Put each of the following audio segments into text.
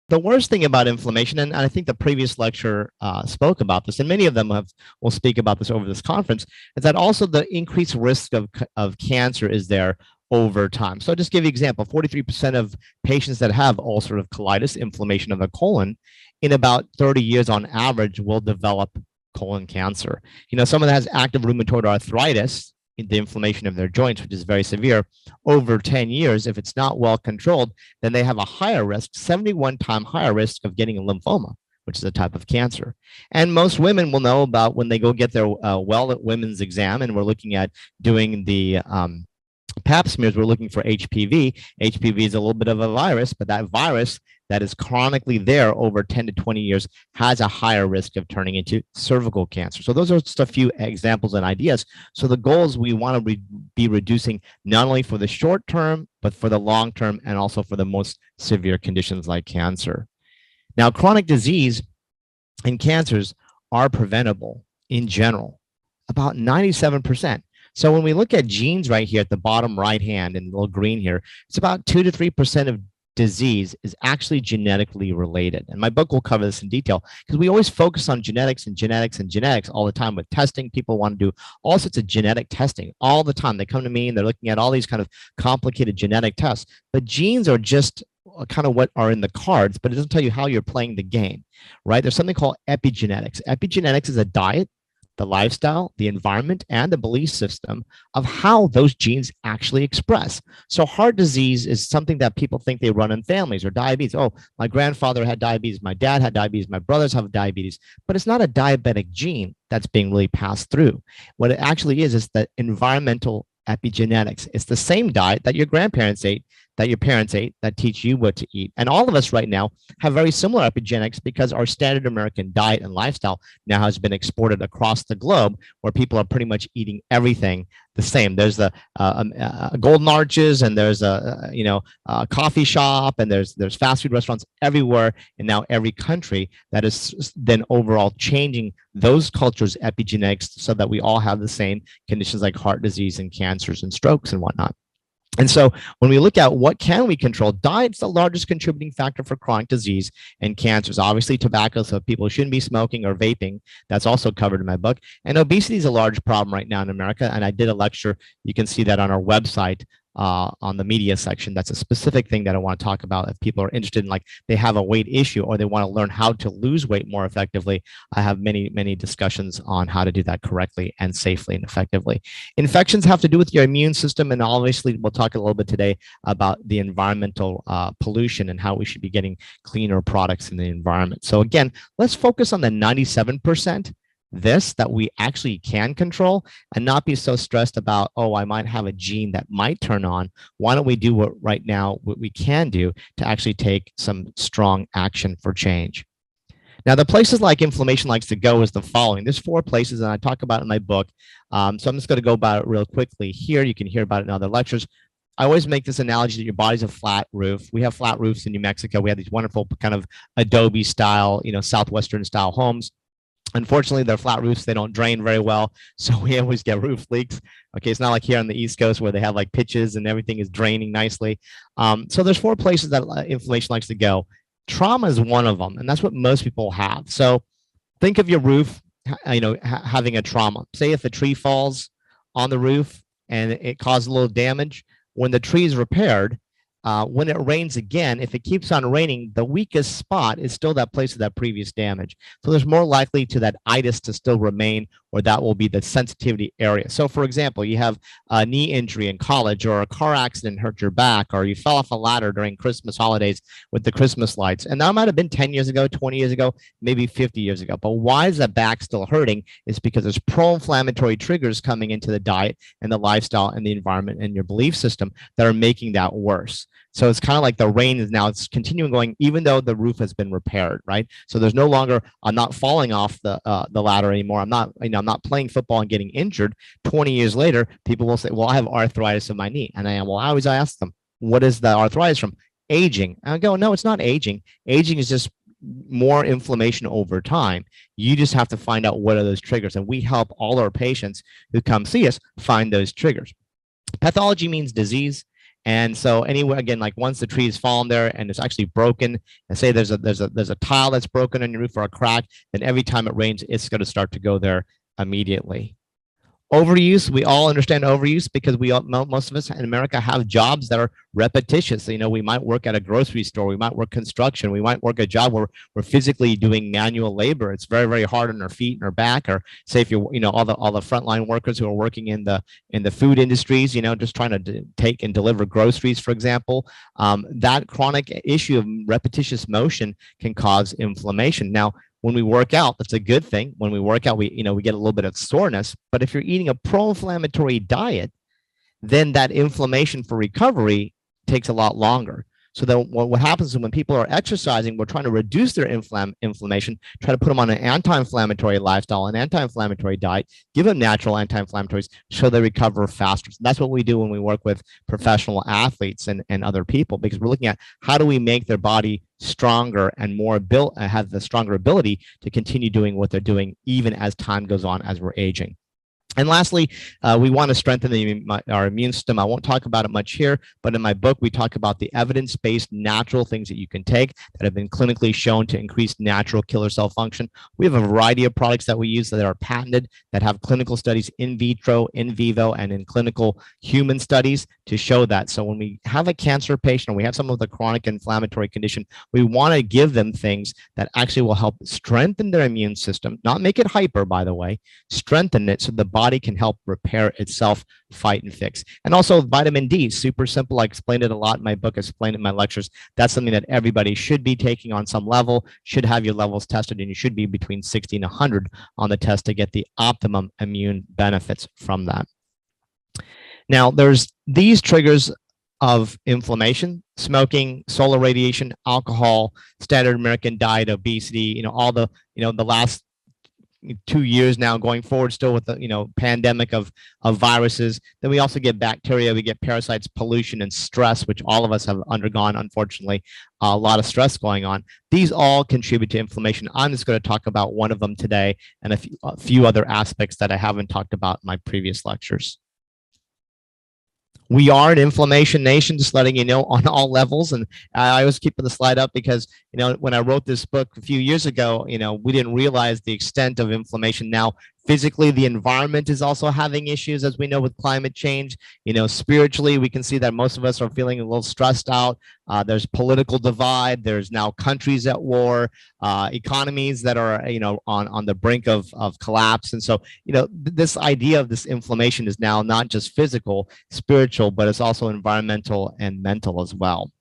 The worst thing about inflammation, and I think the previous lecture spoke about this, and many of them will speak about this over this conference, is that also the increased risk of cancer is there over time. So I'll just give you an example. 43% of patients that have ulcerative colitis, inflammation of the colon, in about 30 years on average will develop colon cancer. Someone that has active rheumatoid arthritis, the inflammation of their joints, which is very severe, over 10 years, if it's not well controlled, then they have a higher risk, 71-time higher risk of getting a lymphoma, which is a type of cancer. And most women will know about when they go get their women's exam, and we're looking at doing the Pap smears, we're looking for HPV. HPV is a little bit of a virus, but that virus that is chronically there over 10 to 20 years has a higher risk of turning into cervical cancer. So those are just a few examples and ideas. So the goal is we want to be reducing not only for the short term, but for the long term, and also for the most severe conditions like cancer. Now, chronic disease and cancers are preventable in general, about 97%. So when we look at genes right here at the bottom right hand in the little green here, it's about 2 to 3% of disease is actually genetically related. And my book will cover this in detail because we always focus on genetics and genetics and genetics all the time with testing. People want to do all sorts of genetic testing all the time. They come to me and they're looking at all these kind of complicated genetic tests, but genes are just kind of what are in the cards, but it doesn't tell you how you're playing the game, right? There's something called epigenetics. Epigenetics is a diet, the lifestyle, the environment, and the belief system of how those genes actually express. So heart disease is something that people think they run in families, or diabetes. Oh, my grandfather had diabetes, my dad had diabetes, my brothers have diabetes, but it's not a diabetic gene that's being really passed through. What it actually is the environmental epigenetics. It's the same diet that your grandparents ate, that your parents ate, that teach you what to eat. And all of us right now have very similar epigenetics because our standard American diet and lifestyle now has been exported across the globe, where people are pretty much eating everything the same. There's the Golden Arches, and there's a coffee shop, and there's fast food restaurants everywhere in now every country that is then overall changing those cultures' epigenetics so that we all have the same conditions like heart disease and cancers and strokes and whatnot. And so when we look at what can we control, diet's the largest contributing factor for chronic disease and cancers. Obviously, tobacco, so people shouldn't be smoking or vaping. That's also covered in my book. And obesity is a large problem right now in America. And I did a lecture. You can see that on our website on the media section. That's a specific thing that I want to talk about. If people are interested in, like, they have a weight issue or they want to learn how to lose weight more effectively, I have many, many discussions on how to do that correctly and safely and effectively. Infections have to do with your immune system. And obviously, we'll talk a little bit today about the environmental pollution and how we should be getting cleaner products in the environment. So again, let's focus on the 97% that we actually can control, and not be so stressed about, oh, I might have a gene that might turn on. Why don't we do what we can do to actually take some strong action for change? Now, the places like inflammation likes to go is the following. There's 4 places, and I talk about it in my book. So I'm just going to go about it real quickly here. You can hear about it in other lectures. I always make this analogy that your body's a flat roof. We have flat roofs in New Mexico. We have these wonderful kind of Adobe style, Southwestern style homes. Unfortunately, they're flat roofs. They don't drain very well, so we always get roof leaks. Okay, it's not like here on the East Coast where they have like pitches and everything is draining nicely. So there's 4 places that inflammation likes to go. Trauma is one of them, and that's what most people have. So think of your roof, having a trauma. Say if a tree falls on the roof and it causes a little damage, when the tree is repaired, when it rains again, if it keeps on raining, the weakest spot is still that place of that previous damage. So there's more likely to that itis to still remain, or that will be the sensitivity area. So for example, you have a knee injury in college, or a car accident hurt your back, or you fell off a ladder during Christmas holidays with the Christmas lights. And that might have been 10 years ago, 20 years ago, maybe 50 years ago. But why is the back still hurting? It's because there's pro-inflammatory triggers coming into the diet and the lifestyle and the environment and your belief system that are making that worse. So it's kind of like the rain is now, it's continuing going, even though the roof has been repaired, right? So there's no longer, I'm not falling off the ladder anymore. I'm not playing football and getting injured. 20 years later, people will say, well, I have arthritis in my knee. And I always ask them, what is the arthritis from? Aging. And I go, no, it's not aging. Aging is just more inflammation over time. You just have to find out what are those triggers. And we help all our patients who come see us find those triggers. Pathology means disease. And so anyway, again, like once the tree is fallen there and it's actually broken, and say there's a tile that's broken on your roof or a crack, then every time it rains, it's going to start to go there immediately. Overuse, we all understand overuse because most of us in America have jobs that are repetitious. You know, we might work at a grocery store, we might work construction, we might work a job where we're physically doing manual labor. It's very, very hard on our feet and our back. Or say if you're, all the frontline workers who are working in the food industries, just trying to take and deliver groceries, for example, that chronic issue of repetitious motion can cause inflammation. Now, when we work out, that's a good thing. When we work out, we get a little bit of soreness. But if you're eating a pro-inflammatory diet, then that inflammation for recovery takes a lot longer. So then what happens is when people are exercising, we're trying to reduce their inflammation, try to put them on an anti-inflammatory lifestyle, an anti-inflammatory diet, give them natural anti-inflammatories so they recover faster. So that's what we do when we work with professional athletes and other people, because we're looking at how do we make their body stronger and more have the stronger ability to continue doing what they're doing even as time goes on, as we're aging. And lastly, we want to strengthen our immune system. I won't talk about it much here, but in my book, we talk about the evidence-based natural things that you can take that have been clinically shown to increase natural killer cell function. We have a variety of products that we use that are patented, that have clinical studies in vitro, in vivo, and in clinical human studies to show that. So when we have a cancer patient or we have some of the chronic inflammatory condition, we want to give them things that actually will help strengthen their immune system, not make it hyper, by the way, strengthen it so the body can help repair itself, fight and fix. And also vitamin D, super simple. I explained it a lot in my book, I explained it in my lectures. That's something that everybody should be taking on some level, should have your levels tested, and you should be between 60 and 100 on the test to get the optimum immune benefits from that. Now, there's these triggers of inflammation: smoking, solar radiation, alcohol, standard American diet, obesity, all the last 2 years now going forward still with the pandemic of viruses. Then we also get bacteria, we get parasites, pollution, and stress, which all of us have undergone, unfortunately, a lot of stress going on. These all contribute to inflammation. I'm just going to talk about one of them today and a few other aspects that I haven't talked about in my previous lectures. We are an inflammation nation, just letting you know, on all levels. And I was keeping the slide up because, when I wrote this book a few years ago, we didn't realize the extent of inflammation. Now, physically, the environment is also having issues, as we know, with climate change. Spiritually, we can see that most of us are feeling a little stressed out. There's political divide. There's now countries at war, economies that are, on the brink of collapse. And so, this idea of this inflammation is now not just physical, spiritual, but it's also environmental and mental as well.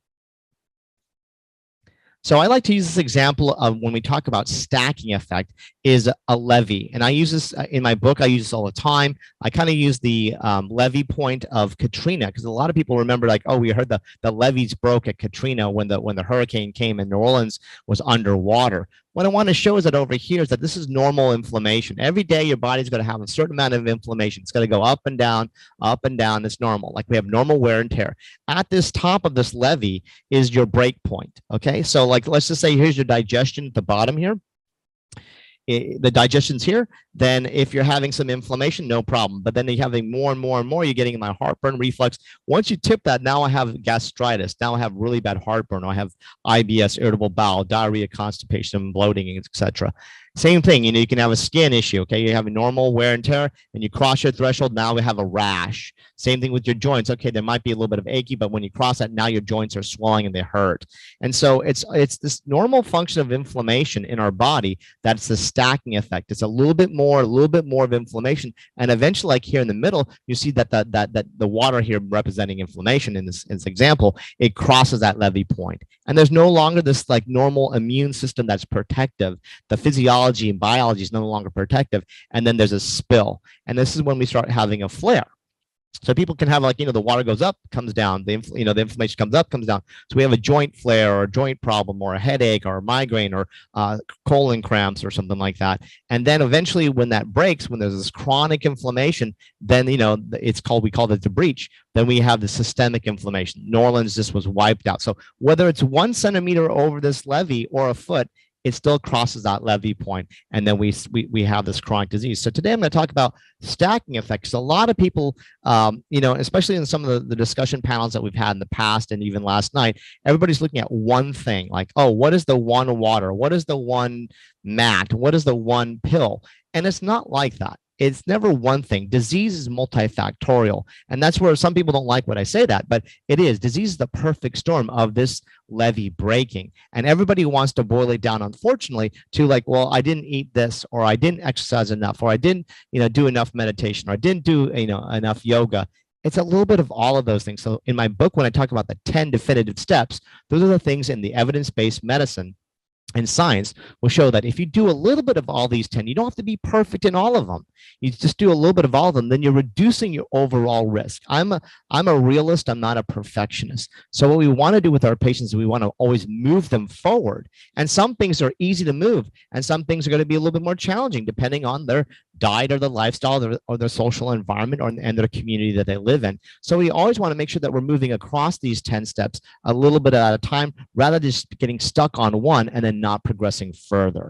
So I like to use this example of when we talk about stacking effect is a levee. And I use this in my book. I use this all the time. I kind of use the levee point of Katrina, because a lot of people remember, like, oh, we heard the levees broke at Katrina when the hurricane came and New Orleans was underwater. What I want to show is that over here is that this is normal inflammation. Every day your body's going to have a certain amount of inflammation. It's going to go up and down, up and down. It's normal. Like we have normal wear and tear. At this top of this levee is your break point. Okay, so like let's just say here's your digestion at the bottom here. The digestion's here. Then if you're having some inflammation, no problem. But then you're having more and more and more, you're getting my heartburn, reflux. Once you tip that, now I have gastritis. Now I have really bad heartburn. I have IBS, irritable bowel, diarrhea, constipation, bloating, etc. Same thing, you can have a skin issue, okay? You have a normal wear and tear, and you cross your threshold, now we have a rash. Same thing with your joints. Okay, there might be a little bit of achy, but when you cross that, now your joints are swelling and they hurt. And so it's this normal function of inflammation in our body that's the stacking effect. It's a little bit more of inflammation, and eventually, like here in the middle, you see that the water here representing inflammation in this example, it crosses that levee point, and there's no longer this like normal immune system that's protective. The physiology and biology is no longer protective, and then there's a spill, and this is when we start having a flare. So people can have like, the water goes up, comes down, the inflammation comes up, comes down. So we have a joint flare or a joint problem or a headache or a migraine or colon cramps or something like that. And then eventually when that breaks, when there's this chronic inflammation, then, we call it the breach. Then we have the systemic inflammation. New Orleans just was wiped out. So whether it's 1 centimeter over this levee or a foot, it still crosses that levee point, and then we have this chronic disease. So today I'm going to talk about stacking effects. A lot of people, especially in some of the discussion panels that we've had in the past and even last night, everybody's looking at one thing, like, oh, what is the one water? What is the one mat? What is the one pill? And it's not like that. It's never one thing. Disease is multifactorial. And that's where some people don't like when I say that, but it is. Disease is the perfect storm of this levee breaking. And everybody wants to boil it down, unfortunately, to like, well, I didn't eat this, or I didn't exercise enough, or I didn't, do enough meditation, or I didn't do, enough yoga. It's a little bit of all of those things. So in my book, when I talk about the 10 definitive steps, those are the things in the evidence-based medicine and science will show that if you do a little bit of all these 10, you don't have to be perfect in all of them. You just do a little bit of all of them, then you're reducing your overall risk. I'm a realist. I'm not a perfectionist. So what we want to do with our patients is we want to always move them forward. And some things are easy to move, and some things are going to be a little bit more challenging depending on their diet or the lifestyle or their social environment and their community that they live in. So we always want to make sure that we're moving across these 10 steps a little bit at a time, rather than just getting stuck on one and then not progressing further.